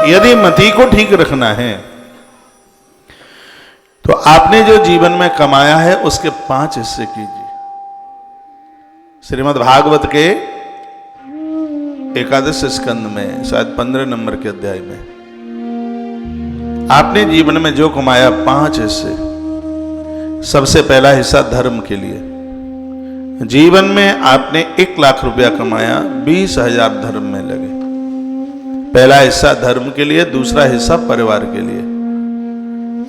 यदि मति को ठीक रखना है तो आपने जो जीवन में कमाया है उसके 5 हिस्से कीजिए। श्रीमद् भागवत के एकादश स्कंद में शायद 15 नंबर के अध्याय में आपने जीवन में जो कमाया 5 हिस्से। सबसे पहला हिस्सा धर्म के लिए। जीवन में आपने 1 लाख रुपया कमाया, 20,000 धर्म में लगे। पहला हिस्सा धर्म के लिए, दूसरा हिस्सा परिवार के लिए।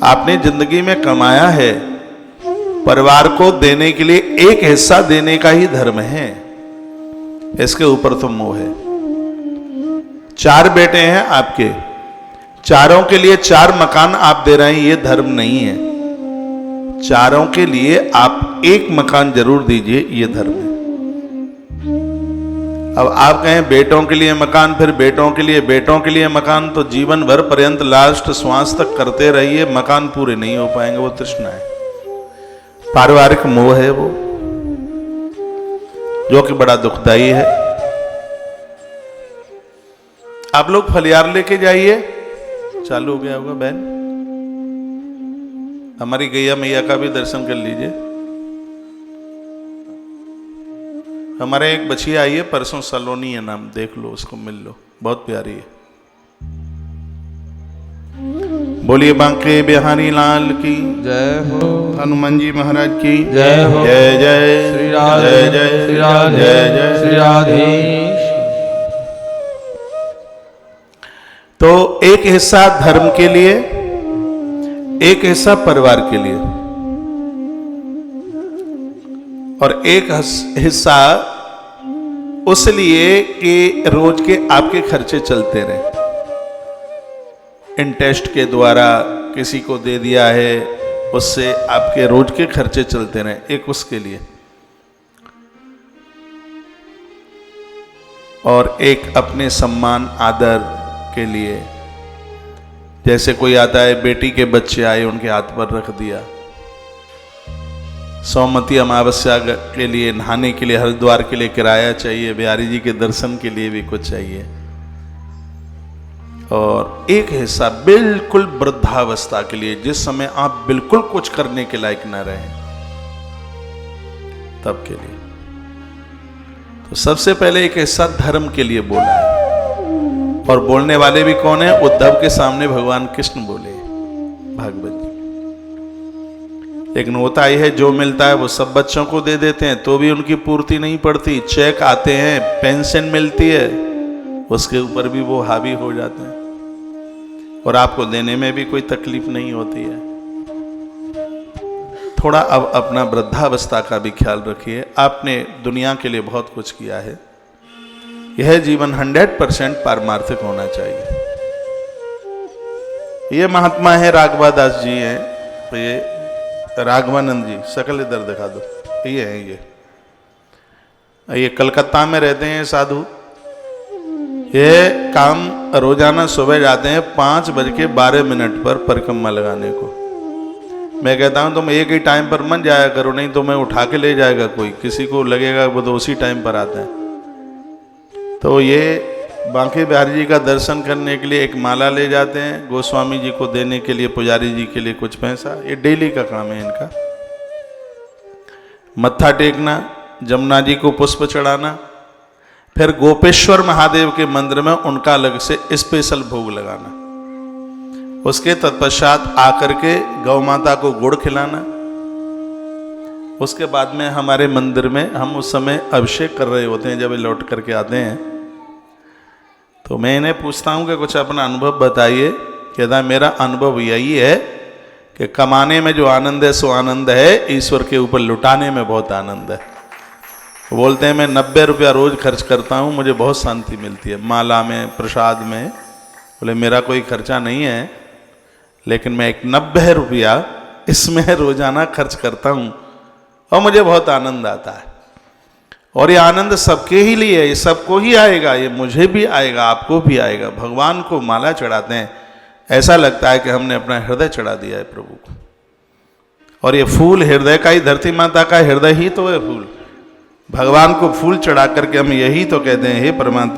आपने जिंदगी में कमाया है, परिवार को देने के लिए 1 हिस्सा देने का ही धर्म है। इसके ऊपर तो मोह है। 4 बेटे हैं आपके, चारों के लिए 4 मकान आप दे रहे हैं, ये धर्म नहीं है। चारों के लिए आप 1 मकान जरूर दीजिए, ये धर्म है। अब आप कहें बेटों के लिए मकान, फिर बेटों के लिए मकान, तो जीवन भर पर्यंत लास्ट श्वास तक करते रहिए, मकान पूरे नहीं हो पाएंगे। वो तृष्णा है, पारिवारिक मोह है वो, जो कि बड़ा दुखदाई है। आप लोग फलियार लेके जाइए। चालू हो गया होगा बहन, हमारी गैया मैया का भी दर्शन कर लीजिए। हमारे एक बछिया आई है परसों, सलोनी है नाम, देख लो उसको, मिल लो, बहुत प्यारी है। बोलिए बांके बिहारी लाल की जय हो, हनुमान जी महाराज की जय हो, जय जय श्री राधे, जय जय श्री राधे, जय जय श्री राधे। तो 1 हिस्सा धर्म के लिए, 1 हिस्सा परिवार के लिए, और 1 हिस्सा उस लिए कि रोज के आपके खर्चे चलते रहे। इंटरेस्ट के द्वारा किसी को दे दिया है, उससे आपके रोज के खर्चे चलते रहे, 1 उसके लिए, और 1 अपने सम्मान आदर के लिए। जैसे कोई आता है, बेटी के बच्चे आए, उनके हाथ पर रख दिया। सौमती अमावस्या के लिए, नहाने के लिए, हरिद्वार के लिए किराया चाहिए, बिहारी जी के दर्शन के लिए भी कुछ चाहिए। और 1 हिस्सा बिल्कुल वृद्धावस्था के लिए, जिस समय आप बिल्कुल कुछ करने के लायक न रहे, तब के लिए। तो सबसे पहले 1 हिस्सा धर्म के लिए बोला है। और बोलने वाले भी कौन है? उद्धव के सामने भगवान कृष्ण बोले, भागवत जी। लेकिन होता ही है, जो मिलता है वो सब बच्चों को दे देते हैं, तो भी उनकी पूर्ति नहीं पड़ती। चेक आते हैं, पेंशन मिलती है, उसके ऊपर भी वो हावी हो जाते हैं, और आपको देने में भी कोई तकलीफ नहीं होती है। थोड़ा अब अपना वृद्धावस्था का भी ख्याल रखिए। आपने दुनिया के लिए बहुत कुछ किया है। यह जीवन 100% पारमार्थिक होना चाहिए। ये महात्मा है, राघवादास जी हैं, तो ये राघवानंद जी, शकल इधर दिखा दो, ये है। ये कलकत्ता में रहते हैं साधु। ये काम रोजाना सुबह जाते हैं 5:12 पर परिक्रमा लगाने को। मैं कहता हूं तुम एक ही टाइम पर मत जाया करो, नहीं तो मैं उठा के ले जाएगा कोई, किसी को लगेगा वो तो उसी टाइम पर आता है। तो ये बांके बिहारी जी का दर्शन करने के लिए एक माला ले जाते हैं, गोस्वामी जी को देने के लिए, पुजारी जी के लिए कुछ पैसा। ये डेली का काम है इनका। मत्था टेकना, जमुना जी को पुष्प चढ़ाना, फिर गोपेश्वर महादेव के मंदिर में उनका अलग से स्पेशल भोग लगाना। उसके तत्पश्चात आकर के गौ माता को गुड़ खिलाना। उसके बाद में हमारे मंदिर में हम उस समय अभिषेक कर रहे होते हैं, जब लौट करके आते हैं तो मैं इन्हें पूछता हूं कि कुछ अपना अनुभव बताइए। कहता मेरा अनुभव यही है कि कमाने में जो आनंद है सो आनंद है, ईश्वर के ऊपर लुटाने में बहुत आनंद है। बोलते हैं मैं 90 रुपया रोज खर्च करता हूं, मुझे बहुत शांति मिलती है, माला में, प्रसाद में। बोले मेरा कोई खर्चा नहीं है, लेकिन मैं एक 90 रुपया इसमें रोजाना खर्च करता हूं और मुझे बहुत आनंद आता है। और ये आनंद सबके ही लिए है, ये सबको ही आएगा, ये मुझे भी आएगा, आपको भी आएगा। भगवान को माला चढ़ाते हैं, ऐसा लगता है कि हमने अपना हृदय चढ़ा दिया है प्रभु को। और ये फूल हृदय का ही, धरती माता का हृदय ही तो है फूल। भगवान को फूल चढ़ा करके हम यही तो कहते हैं, हे परमात्मा